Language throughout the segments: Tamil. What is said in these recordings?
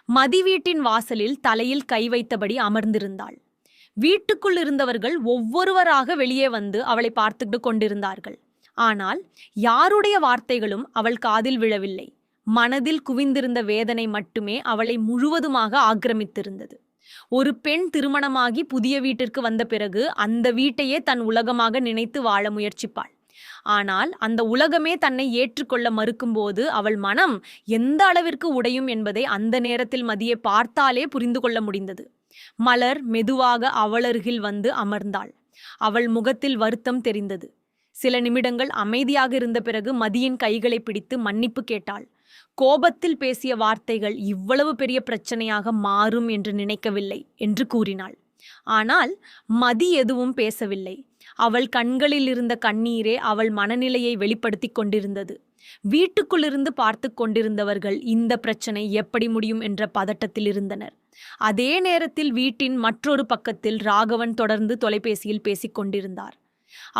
மதி வீட்டின் வாசலில் தலையில் கை வைத்தபடி அமர்ந்திருந்தாள். வீட்டுக்குள் இருந்தவர்கள் ஒவ்வொருவராக வெளியே வந்து அவளை பார்த்துட்டு கொண்டிருந்தார்கள். ஆனால் யாருடைய வார்த்தைகளும் அவள் காதில் விழவில்லை. மனதில் குவிந்திருந்த வேதனை மட்டுமே அவளை முழுவதுமாக ஆக்கிரமித்திருந்தது. ஒரு பெண் திருமணமாகி புதிய வீட்டிற்கு வந்த பிறகு அந்த வீட்டையே தன் உலகமாக நினைத்து வாழ முயற்சிப்பாள். ஆனால் அந்த உலகமே தன்னை ஏற்றுக்கொள்ள மறுக்கும்போது அவள் மனம் எந்த அளவிற்கு உடையும் என்பதை அந்த நேரத்தில் மதியை பார்த்தாலே புரிந்து கொள்ள முடிந்தது. மலர் மெதுவாக அவளருகில் வந்து அமர்ந்தாள். அவள் முகத்தில் வருத்தம் தெரிந்தது. சில நிமிடங்கள் அமைதியாக இருந்த பிறகு மதியின் கைகளை பிடித்து மன்னிப்பு கேட்டாள். கோபத்தில் பேசிய வார்த்தைகள் இவ்வளவு பெரிய பிரச்சனையாக மாறும் என்று நினைக்கவில்லை என்று கூறினாள். ஆனால் மதி எதுவும் பேசவில்லை. அவள் கண்களில் இருந்த கண்ணீரே அவள் மனநிலையை வெளிப்படுத்தி கொண்டிருந்தது. வீட்டுக்குள்ளிருந்து பார்த்து கொண்டிருந்தவர்கள் இந்த பிரச்சனை எப்படி முடியும் என்ற பதட்டத்தில் இருந்தனர். அதே நேரத்தில் வீட்டின் மற்றொரு பக்கத்தில் ராகவன் தொடர்ந்து தொலைபேசியில் பேசிக் கொண்டிருந்தார்.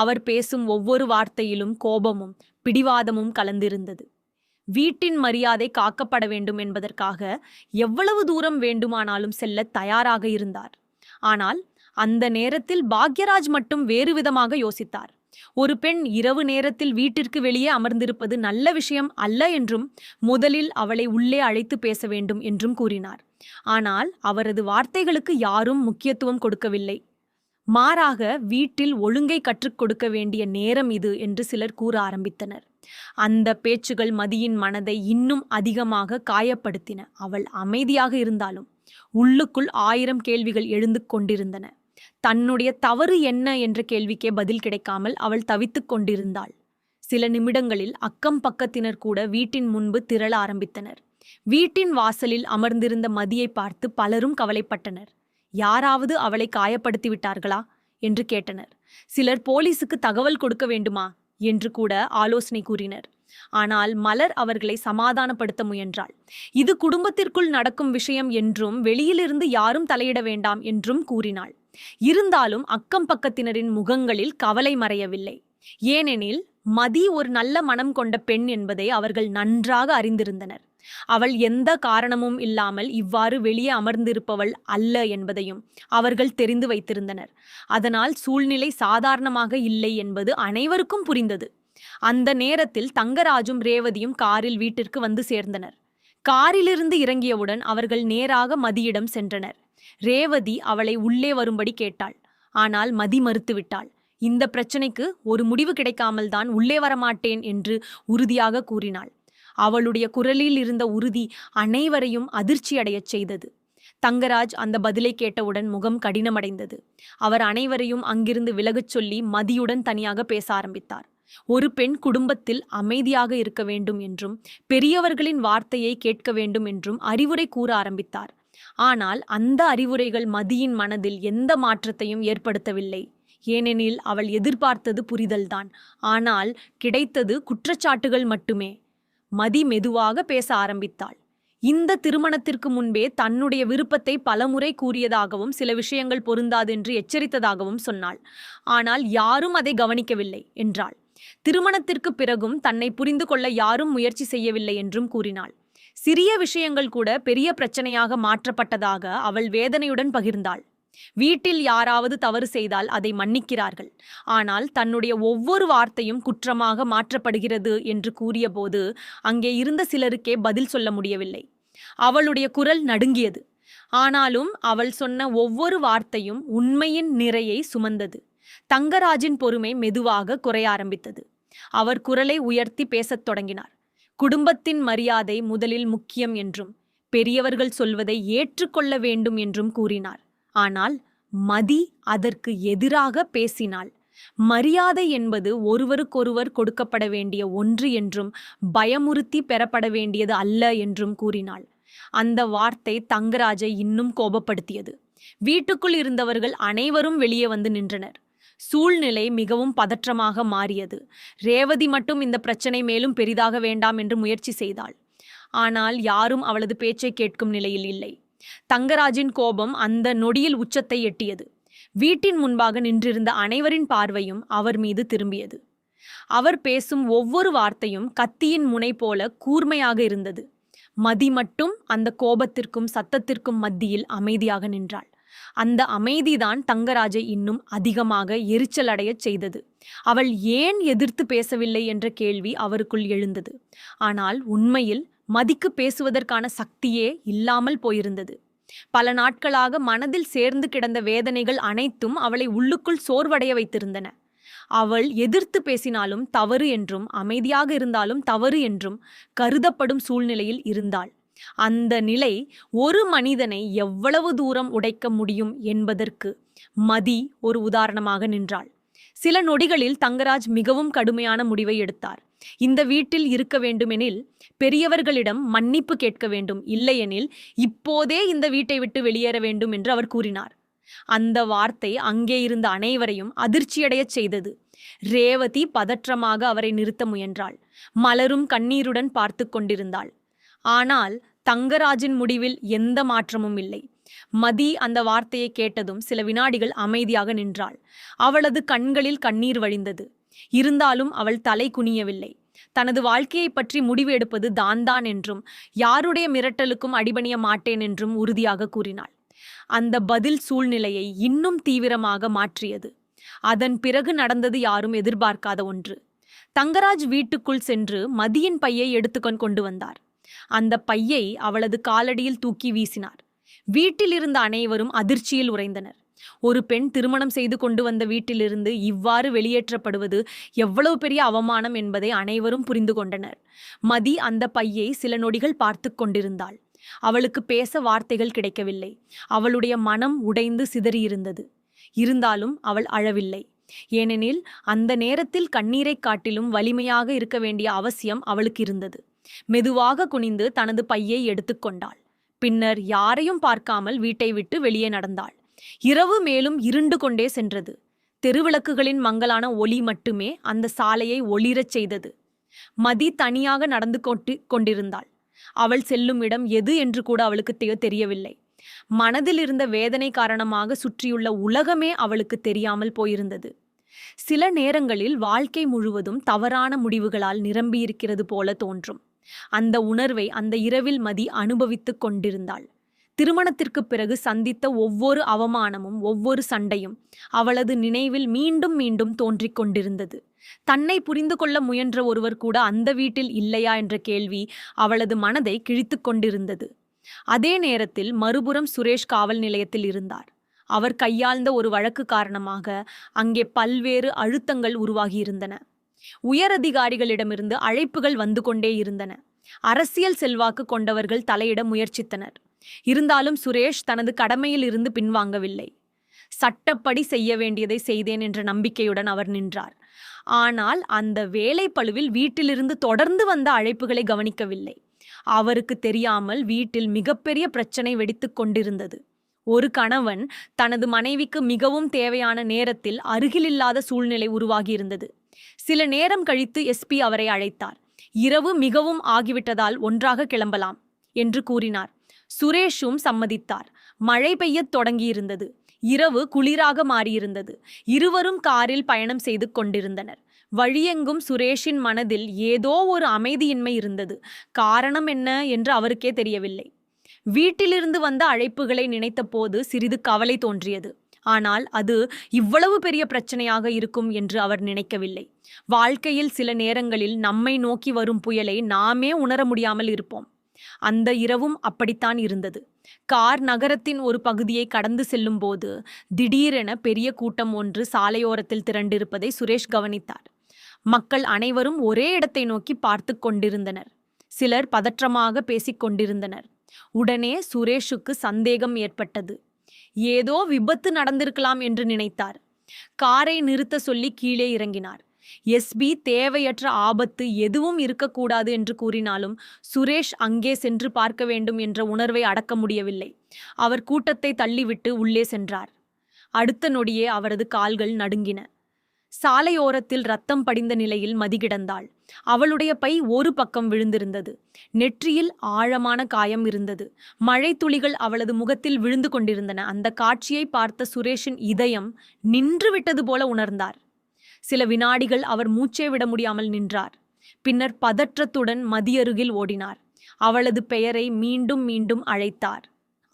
அவர் பேசும் ஒவ்வொரு வார்த்தையிலும் கோபமும் பிடிவாதமும் கலந்திருந்தது. வீட்டின் மரியாதை காக்கப்பட வேண்டும் என்பதற்காக எவ்வளவு தூரம் வேண்டுமானாலும் செல்ல தயாராக இருந்தார். ஆனால் அந்த நேரத்தில் பாக்யராஜ் மட்டும் வேறு விதமாக யோசித்தார். ஒரு பெண் இரவு நேரத்தில் வீட்டிற்கு வெளியே அமர்ந்திருப்பது நல்ல விஷயம் அல்ல என்றும் முதலில் அவளை உள்ளே அழைத்து பேச வேண்டும் என்றும் கூறினார். ஆனால் அவரது வார்த்தைகளுக்கு யாரும் முக்கியத்துவம் கொடுக்கவில்லை. மாறாக வீட்டில் ஒழுங்கை கற்றுக் கொடுக்க வேண்டிய நேரம் இது என்று சிலர் கூற ஆரம்பித்தனர். அந்த பேச்சுகள் மதியின் மனதை இன்னும் அதிகமாக காயப்படுத்தின. அவள் அமைதியாக இருந்தாலும் உள்ளுக்குள் 1000 கேள்விகள் எழுந்து கொண்டிருந்தன. தன்னுடைய தவறு என்ன என்ற கேள்விக்கே பதில் கிடைக்காமல் அவள் தவித்துக் கொண்டிருந்தாள். சில நிமிடங்களில் அக்கம் பக்கத்தினர் கூட வீட்டின் முன்பு திரள ஆரம்பித்தனர். வீட்டின் வாசலில் அமர்ந்திருந்த மதியை பார்த்து பலரும் கவலைப்பட்டனர். யாராவது அவளை காயப்படுத்தி விட்டார்களா என்று கேட்டனர். சிலர் போலீசுக்கு தகவல் கொடுக்க வேண்டுமா என்று கூட ஆலோசனை கூறினர். ஆனால் மலர் அவர்களை சமாதானப்படுத்த முயன்றாள். இது குடும்பத்திற்குள் நடக்கும் விஷயம் என்றும் வெளியிலிருந்து யாரும் தலையிட வேண்டாம் என்றும் கூறினாள். இருந்தாலும் அக்கம் பக்கத்தினரின் முகங்களில் கவலை மறையவில்லை. ஏனெனில் மதி ஒரு நல்ல மனம் கொண்ட பெண் என்பதை அவர்கள் நன்றாக அறிந்திருந்தனர். அவள் எந்த காரணமும் இல்லாமல் இவ்வாறு வெளியே அமர்ந்திருப்பவள் அல்ல என்பதையும் அவர்கள் தெரிந்து வைத்திருந்தனர். அதனால் சூழ்நிலை சாதாரணமாக இல்லை என்பது அனைவருக்கும் புரிந்தது. அந்த நேரத்தில் தங்கராஜும் ரேவதியும் காரில் வீட்டிற்கு வந்து சேர்ந்தனர். காரிலிருந்து இறங்கியவுடன் அவர்கள் நேராக மதியிடம் சென்றனர். ரேவதி அவளை உள்ளே வரும்படி கேட்டாள். ஆனால் மதி மறுத்துவிட்டாள். இந்த பிரச்சனைக்கு ஒரு முடிவு கிடைக்காமல் தான் உள்ளே வரமாட்டேன் என்று உறுதியாக கூறினாள். அவளுடைய குரலில் இருந்த உறுதி அனைவரையும் அதிர்ச்சியடையச் செய்தது. தங்கராஜ் அந்த பதிலை கேட்டவுடன் முகம் கடினமடைந்தது. அவர் அனைவரையும் அங்கிருந்து விலகச் சொல்லி மதியுடன் தனியாக பேச ஆரம்பித்தார். ஒரு பெண் குடும்பத்தில் அமைதியாக இருக்க வேண்டும் என்றும் பெரியவர்களின் வார்த்தையை கேட்க வேண்டும் என்றும் அறிவுரை கூற ஆரம்பித்தார். ஆனால் அந்த அறிவுரைகள் மதியின் மனதில் எந்த மாற்றத்தையும் ஏற்படுத்தவில்லை. ஏனெனில் அவள் எதிர்பார்த்தது புரிதல்தான். ஆனால் கிடைத்தது குற்றச்சாட்டுகள் மட்டுமே. மதி மெதுவாக பேச ஆரம்பித்தாள். இந்த திருமணத்திற்கு முன்பே தன்னுடைய விருப்பத்தை பலமுறை கூறியதாகவும் சில விஷயங்கள் பொருந்தாதென்று எச்சரித்ததாகவும் சொன்னாள். ஆனால் யாரும் அதை கவனிக்கவில்லை என்றாள். திருமணத்திற்கு பிறகும் தன்னை புரிந்து கொள்ள யாரும் முயற்சி செய்யவில்லை என்றும் கூறினாள். சிறிய விஷயங்கள் கூட பெரிய பிரச்சனையாக மாற்றப்பட்டதாக அவள் வேதனையுடன் பகிர்ந்தாள். வீட்டில் யாராவது தவறு செய்தால் அதை மன்னிக்கிறார்கள். ஆனால் தன்னுடைய ஒவ்வொரு வார்த்தையும் குற்றமாக மாற்றப்படுகிறது என்று கூறியபோது அங்கே இருந்த சிலருக்கே பதில் சொல்ல முடியவில்லை. அவளுடைய குரல் நடுங்கியது. ஆனாலும் அவள் சொன்ன ஒவ்வொரு வார்த்தையும் உண்மையின் நிறையை சுமந்தது. தங்கராஜின் பொறுமை மெதுவாக குறைய ஆரம்பித்தது. அவர் குரலை உயர்த்தி பேசத் தொடங்கினார். குடும்பத்தின் மரியாதை முதலில் முக்கியம் என்றும் பெரியவர்கள் சொல்வதை ஏற்றுக்கொள்ள வேண்டும் என்றும் கூறினார். ஆனால் மதி அதற்கு எதிராக பேசினாள். மரியாதை என்பது ஒருவருக்கொருவர் கொடுக்கப்பட வேண்டிய ஒன்று என்றும் பயமுறுத்தி பெறப்பட வேண்டியது அல்ல என்றும் கூறினாள். அந்த வார்த்தை தங்கராஜை இன்னும் கோபப்படுத்தியது. வீட்டுக்குள் இருந்தவர்கள் அனைவரும் வெளியே வந்து நின்றனர். சூழ்நிலை மிகவும் பதற்றமாக மாறியது. ரேவதி மட்டும் இந்த பிரச்சனை மேலும் பெரிதாக வேண்டாம் என்று முயற்சி செய்தாள். ஆனால் யாரும் அவளது பேச்சை கேட்கும் நிலையில் இல்லை. தங்கராஜின் கோபம் அந்த நொடியில் உச்சத்தை எட்டியது. வீட்டின் முன்பாக நின்றிருந்த அனைவரின் பார்வையும் அவர் மீது திரும்பியது. அவர் பேசும் ஒவ்வொரு வார்த்தையும் கத்தியின் முனை போல கூர்மையாக இருந்தது. மதி மட்டும் அந்த கோபத்திற்கும் சத்தத்திற்கும் மத்தியில் அமைதியாக நின்றாள். அந்த அமைதிதான் தங்கராஜை இன்னும் அதிகமாக எரிச்சல் அடையச் செய்தது. அவள் ஏன் எதிர்த்து பேசவில்லை என்ற கேள்வி அவருக்குள் எழுந்தது. ஆனால் உண்மையில் மதிக்கு பேசுவதற்கான சக்தியே இல்லாமல் போயிருந்தது. பல நாட்களாக மனதில் சேர்ந்து கிடந்த வேதனைகள் அனைத்தும் அவளை உள்ளுக்குள் சோர்வடைய வைத்திருந்தன. அவள் எதிர்த்து பேசினாலும் தவறு என்றும், அமைதியாக இருந்தாலும் தவறு என்றும் கருதப்படும் சூழ்நிலையில் இருந்தாள். அந்த நிலை ஒரு மனிதனை எவ்வளவு தூரம் உடைக்க முடியும் என்பதற்கு மதி ஒரு உதாரணமாக நின்றாள். சில நொடிகளில் தங்கராஜ் மிகவும் கடுமையான முடிவை எடுத்தார். இந்த வீட்டில் இருக்க வேண்டுமெனில் பெரியவர்களிடம் மன்னிப்பு கேட்க வேண்டும், இல்லையெனில் இப்போதே இந்த வீட்டை விட்டு வெளியேற வேண்டும் என்று அவர் கூறினார். அந்த வார்த்தை அங்கே இருந்த அனைவரையும் அதிர்ச்சியடையச் செய்தது. ரேவதி பதற்றமாக அவரை நிறுத்த முயன்றாள். மலரும் கண்ணீருடன் பார்த்து கொண்டிருந்தாள். ஆனால் தங்கராஜின் முடிவில் எந்த மாற்றமும் இல்லை. மதி அந்த வார்த்தையை கேட்டதும் சில வினாடிகள் அமைதியாக நின்றாள். அவளது கண்களில் கண்ணீர் வழிந்தது. இருந்தாலும் அவள் தலை குனியவில்லை. தனது வாழ்க்கையை பற்றி முடிவு எடுப்பது தான் என்றும், யாருடைய மிரட்டலுக்கும் அடிபணிய மாட்டேன் என்றும் உறுதியாக கூறினாள். அந்த பதில் சூழ்நிலையை இன்னும் தீவிரமாக மாற்றியது. அதன் பிறகு நடந்தது யாரும் எதிர்பார்க்காத ஒன்று. தங்கராஜ் வீட்டுக்குள் சென்று மதியின் பையை எடுத்துக்கொண்டு வந்தார். அந்த பையை அவளது காலடியில் தூக்கி வீசினார். வீட்டில் இருந்த அனைவரும் அதிர்ச்சியில் உறைந்தனர். ஒரு பெண் திருமணம் செய்து கொண்டு வந்த வீட்டிலிருந்து இவ்வாறு வெளியேற்றப்படுவது எவ்வளவு பெரிய அவமானம் என்பதை அனைவரும் புரிந்து கொண்டனர். மதி அந்த பையை சில நொடிகள் பார்த்து கொண்டிருந்தாள். அவளுக்கு பேச வார்த்தைகள் கிடைக்கவில்லை. அவளுடைய மனம் உடைந்து சிதறியிருந்தது. இருந்தாலும் அவள் அழவில்லை. ஏனெனில் அந்த நேரத்தில் கண்ணீரை காட்டிலும் வலிமையாக இருக்க வேண்டிய அவசியம் அவளுக்கு இருந்தது. மெதுவாக குனிந்து தனது பையை எடுத்துக்கொண்டாள். பின்னர் யாரையும் பார்க்காமல் வீட்டை விட்டு வெளியே நடந்தாள். இரவு மேலும் இருண்டு கொண்டே சென்றது. தெருவிளக்குகளின் மங்கலான ஒளி மட்டுமே அந்த சாலையை ஒளிரச் செய்தது. மதி தனியாக நடந்து கொண்டிருந்தாள். அவள் செல்லும் இடம் எது என்று கூட அவளுக்கு தெரியவில்லை. மனதில் இருந்த வேதனை காரணமாக சுற்றியுள்ள உலகமே அவளுக்கு தெரியாமல் போயிருந்தது. சில நேரங்களில் வாழ்க்கை முழுவதும் தவறான முடிவுகளால் நிரம்பியிருக்கிறது போல தோன்றும். அந்த உணர்வை அந்த இரவில் மதி அனுபவித்துக் கொண்டிருந்தாள். திருமணத்திற்கு பிறகு சந்தித்த ஒவ்வொரு அவமானமும் ஒவ்வொரு சண்டையும் அவளது நினைவில் மீண்டும் மீண்டும் தோன்றிக் கொண்டிருந்தது. தன்னை புரிந்து கொள்ள முயன்ற ஒருவர் கூட அந்த வீட்டில் இல்லையா என்ற கேள்வி அவளது மனதை கிழித்து கொண்டிருந்தது. அதே நேரத்தில் மறுபுறம் சுரேஷ் காவல் நிலையத்தில் இருந்தார். அவர் கையாள்ந்த ஒரு வழக்கு காரணமாக அங்கே பல்வேறு அழுத்தங்கள் உருவாகியிருந்தன. உயரதிகாரிகளிடமிருந்து அழைப்புகள் வந்து கொண்டே இருந்தன. அரசியல் செல்வாக்கு கொண்டவர்கள் தலையிட முயற்சித்தனர். இருந்தாலும் சுரேஷ் தனது கடமையில் இருந்து பின்வாங்கவில்லை. சட்டப்படி செய்ய வேண்டியதை செய்தேன் என்ற நம்பிக்கையுடன் அவர் நின்றார். ஆனால் அந்த வேலை பளுவில் வீட்டிலிருந்து தொடர்ந்து வந்த அழைப்புகளை கவனிக்கவில்லை. அவருக்கு தெரியாமல் வீட்டில் மிகப்பெரிய பிரச்சனை வெடித்துக் கொண்டிருந்தது. ஒரு கணவன் தனது மனைவிக்கு மிகவும் தேவையான நேரத்தில் அருகிலில்லாத சூழ்நிலை உருவாகியிருந்தது. சில நேரம் கழித்து எஸ்பி அவரை அழைத்தார். இரவு மிகவும் ஆகிவிட்டதால் ஒன்றாக கிளம்பலாம் என்று கூறினார். சுரேஷும் சம்மதித்தார். மழை பெய்யத் தொடங்கியிருந்தது. இரவு குளிராக மாறியிருந்தது. இருவரும் காரில் பயணம் செய்து கொண்டிருந்தனர். வழியெங்கும் சுரேஷின் மனதில் ஏதோ ஒரு அமைதியின்மை இருந்தது. காரணம் என்ன என்று அவருக்கே தெரியவில்லை. வீட்டிலிருந்து வந்த அழைப்புகளை நினைத்த போது சிறிது கவலை தோன்றியது. ஆனால் அது இவ்வளவு பெரிய பிரச்சனையாக இருக்கும் என்று அவர் நினைக்கவில்லை. வாழ்க்கையில் சில நேரங்களில் நம்மை நோக்கி வரும் புயலை நாமே உணர முடியாமல் இருப்போம். அந்த இரவும் அப்படித்தான் இருந்தது. கார் நகரத்தின் ஒரு பகுதியை கடந்து செல்லும் போது திடீரென பெரிய கூட்டம் ஒன்று சாலையோரத்தில் திரண்டிருப்பதை சுரேஷ் கவனித்தார். மக்கள் அனைவரும் ஒரே இடத்தை நோக்கி பார்த்து கொண்டிருந்தனர். சிலர் பதற்றமாக பேசிக் கொண்டிருந்தனர். உடனே சுரேஷுக்கு சந்தேகம் ஏற்பட்டது. ஏதோ விபத்து நடந்திருக்கலாம் என்று நினைத்தார். காரை நிறுத்த சொல்லி கீழே இறங்கினார். எஸ்பி தேவையற்ற ஆபத்து எதுவும் இருக்கக்கூடாது என்று கூறினாலும் சுரேஷ் அங்கே சென்று பார்க்க வேண்டும் என்ற உணர்வை அடக்க முடியவில்லை. அவர் கூட்டத்தை தள்ளிவிட்டு உள்ளே சென்றார். அடுத்த நொடியே அவரது கால்கள் நடுங்கின. சாலையோரத்தில் ரத்தம் படிந்த நிலையில் மதி கிடந்தாள். அவளுடைய பை ஒரு பக்கம் விழுந்திருந்தது. நெற்றியில் ஆழமான காயம் இருந்தது. மழை துளிகள் அவளது முகத்தில் விழுந்து கொண்டிருந்தன. அந்த காட்சியை பார்த்த சுரேஷின் இதயம் நின்று விட்டது போல உணர்ந்தார். சில வினாடிகள் அவர் மூச்சே விட முடியாமல் நின்றார். பின்னர் பதற்றத்துடன் மதி அருகில் ஓடினார். அவளது பெயரை மீண்டும் மீண்டும் அழைத்தார்.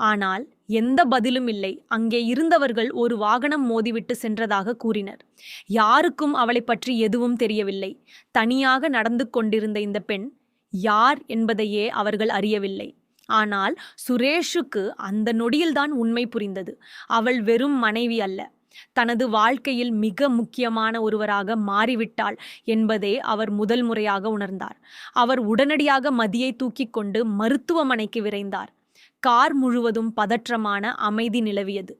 ஆனால் எந்த பதிலும் இல்லை. அங்கே இருந்தவர்கள் ஒரு வாகனம் மோதிவிட்டு சென்றதாக கூறினர். யாருக்கும் அவளை பற்றி எதுவும் தெரியவில்லை. தனியாக நடந்து கொண்டிருந்த இந்த பெண் யார் என்பதையே அவர்கள் அறியவில்லை. ஆனால் சுரேஷுக்கு அந்த நொடியில்தான் உண்மை புரிந்தது. அவள் வெறும் மனைவி அல்ல, தனது வாழ்க்கையில் மிக முக்கியமான ஒருவராக மாறிவிட்டாள் என்பதே அவர் முதல் முறையாக உணர்ந்தார். அவர் உடனடியாக மதியை தூக்கிக் கொண்டு மருத்துவமனைக்கு விரைந்தார். கார் முழுவதும் பதற்றமான அமைதி நிலவியது.